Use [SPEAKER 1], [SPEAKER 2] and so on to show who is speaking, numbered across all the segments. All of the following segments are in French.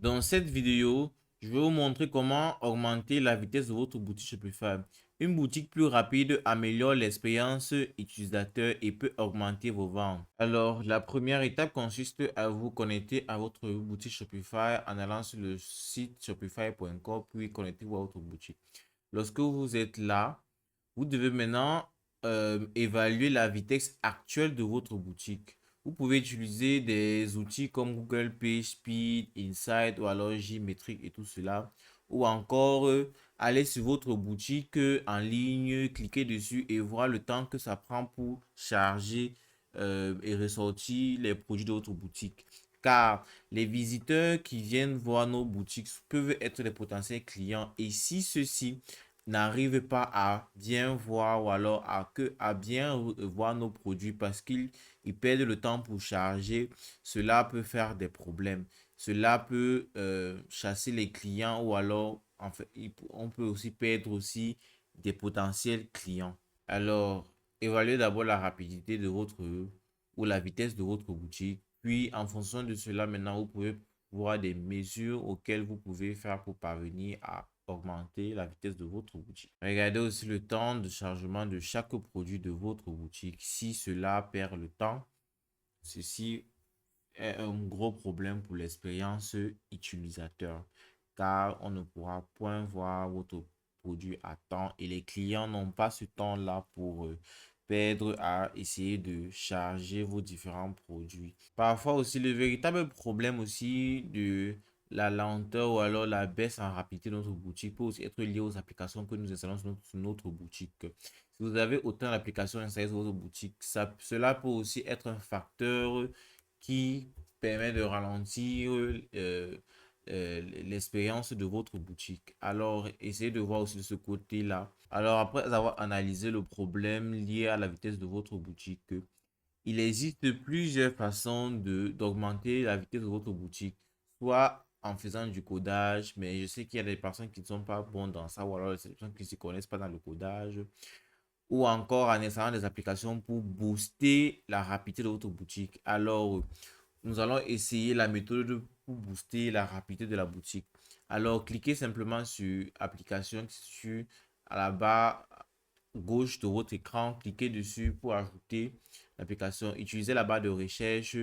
[SPEAKER 1] Dans cette vidéo, je vais vous montrer comment augmenter la vitesse de votre boutique Shopify. Une boutique plus rapide améliore l'expérience utilisateur et peut augmenter vos ventes. Alors, la première étape consiste à vous connecter à votre boutique Shopify en allant sur le site shopify.com puis connectez-vous à votre boutique. Lorsque vous êtes là, vous devez maintenant évaluer la vitesse actuelle de votre boutique. Vous pouvez utiliser des outils comme Google PageSpeed, Insight ou alors Gmetric et tout cela. Ou encore aller sur votre boutique en ligne, cliquer dessus et voir le temps que ça prend pour charger et ressortir les produits de votre boutique. Car les visiteurs qui viennent voir nos boutiques peuvent être des potentiels clients et si ceux-ci n'arrivent pas à bien voir ou alors à bien voir nos produits parce qu'ils perdent le temps pour charger, cela peut faire des problèmes. Cela peut chasser les clients ou alors en fait, on peut aussi perdre aussi des potentiels clients. Alors, évaluez d'abord la rapidité de votre ou la vitesse de votre boutique. Puis, en fonction de cela, maintenant, vous pouvez voir des mesures auxquelles vous pouvez faire pour parvenir à augmenter la vitesse de votre boutique. Regardez aussi le temps de chargement de chaque produit de votre boutique. Si cela perd le temps, ceci est un gros problème pour l'expérience utilisateur car on ne pourra point voir votre produit à temps et les clients n'ont pas ce temps-là pour perdre à essayer de charger vos différents produits. Parfois aussi, le véritable problème aussi de la lenteur ou alors la baisse en rapidité de notre boutique peut aussi être lié aux applications que nous installons sur notre boutique. Si vous avez autant d'applications installées sur votre boutique, cela peut aussi être un facteur qui permet de ralentir l'expérience de votre boutique. Alors, essayez de voir aussi de ce côté-là. Alors, après avoir analysé le problème lié à la vitesse de votre boutique, il existe plusieurs façons d'augmenter la vitesse de votre boutique, soit en faisant du codage, mais je sais qu'il y a des personnes qui ne sont pas bonnes dans ça, ou alors des personnes qui ne se connaissent pas dans le codage, ou encore en installant des applications pour booster la rapidité de votre boutique. Alors, nous allons essayer la méthode pour booster la rapidité de la boutique. Alors, cliquez simplement sur application sur à la barre gauche de votre écran, cliquez dessus pour ajouter l'application. Utilisez la barre de recherche.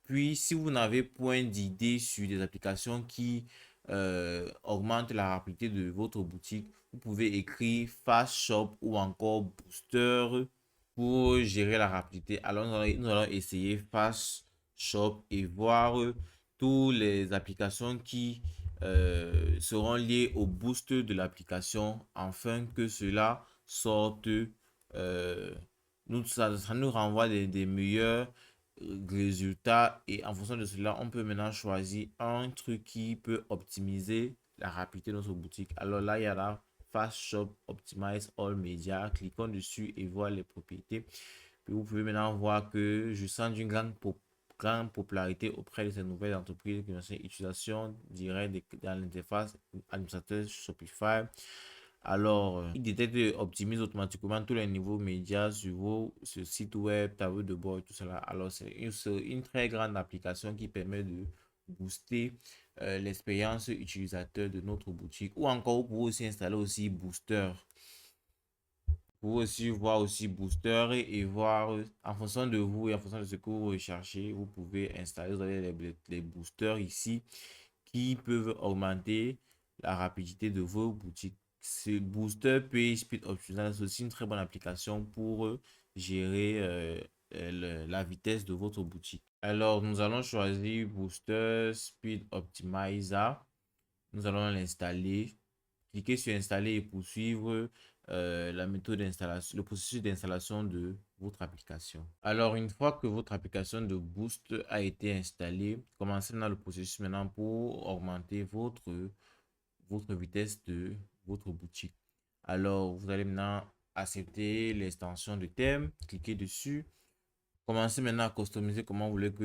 [SPEAKER 1] Puis, si vous n'avez point d'idée sur des applications qui augmentent la rapidité de votre boutique, vous pouvez écrire Fast Shop ou encore Booster pour gérer la rapidité. Alors, nous allons essayer Fast Shop et voir toutes les applications qui seront liées au boost de l'application afin que cela sorte, ça nous renvoie des meilleurs résultats et en fonction de cela, on peut maintenant choisir un truc qui peut optimiser la rapidité de notre boutique. Alors là, il y a la Fast Shop Optimize All Media. Cliquons dessus et voir les propriétés. Puis vous pouvez maintenant voir que je sens une grande popularité auprès de ces nouvelles entreprises qui ont une utilisation directe dans l'interface administrateur Shopify. Alors, il détecte et optimise automatiquement tous les niveaux médias sur ce site web, tableau de bord et tout cela. Alors, c'est une très grande application qui permet de booster l'expérience utilisateur de notre boutique. Ou encore, vous pouvez aussi installer aussi Booster. Vous pouvez aussi voir aussi Booster et voir en fonction de vous et en fonction de ce que vous recherchez, vous pouvez installer, vous avez les boosters ici qui peuvent augmenter la rapidité de vos boutiques. Ce Booster PageSpeed Optional, c'est aussi une très bonne application pour gérer la vitesse de votre boutique. Alors, nous allons choisir Booster Speed Optimizer. Nous allons l'installer. Cliquez sur installer et poursuivre la méthode d'installation, le processus d'installation de votre application. Alors, une fois que votre application de Boost a été installée, commencez dans le processus maintenant pour augmenter votre vitesse de votre boutique. Alors, vous allez maintenant accepter l'extension de thème, cliquez dessus. Commencez maintenant à customiser comment vous voulez que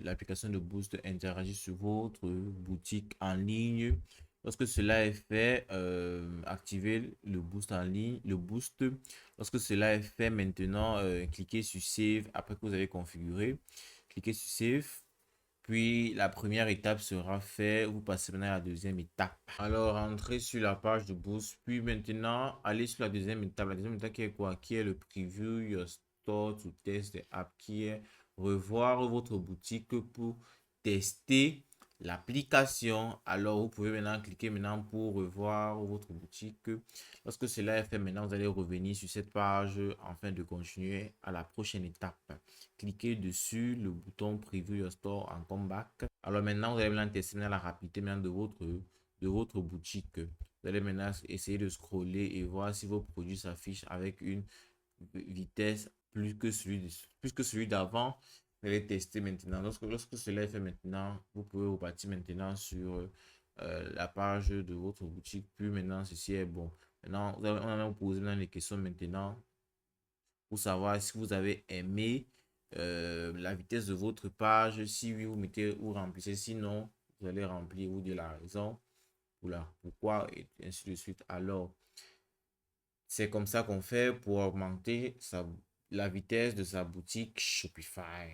[SPEAKER 1] l'application de Boost interagisse sur votre boutique en ligne. Lorsque cela est fait, activez le boost en ligne, le boost. Lorsque cela est fait, maintenant, cliquez sur Save après que vous avez configuré. Cliquez sur Save. Puis la première étape sera faite, vous passez maintenant à la deuxième étape. Alors, entrez sur la page de Boost, puis maintenant, allez sur la deuxième étape. La deuxième étape qui est quoi? Qui est le preview, your store to test the app, qui est revoir votre boutique pour tester l'application. Alors, vous pouvez maintenant cliquer maintenant pour revoir votre boutique. Lorsque cela est fait, maintenant, vous allez revenir sur cette page afin de continuer à la prochaine étape. Cliquez dessus le bouton Preview Your Store en comeback. Alors maintenant, vous allez maintenant tester la rapidité maintenant de votre boutique. Vous allez maintenant essayer de scroller et voir si vos produits s'affichent avec une vitesse plus que celui d'avant. Vous allez tester maintenant. Lorsque cela est fait maintenant, vous pouvez repartir maintenant sur la page de votre boutique. Puis maintenant, ceci est bon. Maintenant, on va vous poser maintenant les questions maintenant pour savoir si vous avez aimé la vitesse de votre page. Si oui, vous mettez ou remplissez. Sinon, vous allez remplir ou de la raison ou là, pourquoi et ainsi de suite. Alors, c'est comme ça qu'on fait pour augmenter la vitesse de sa boutique Shopify.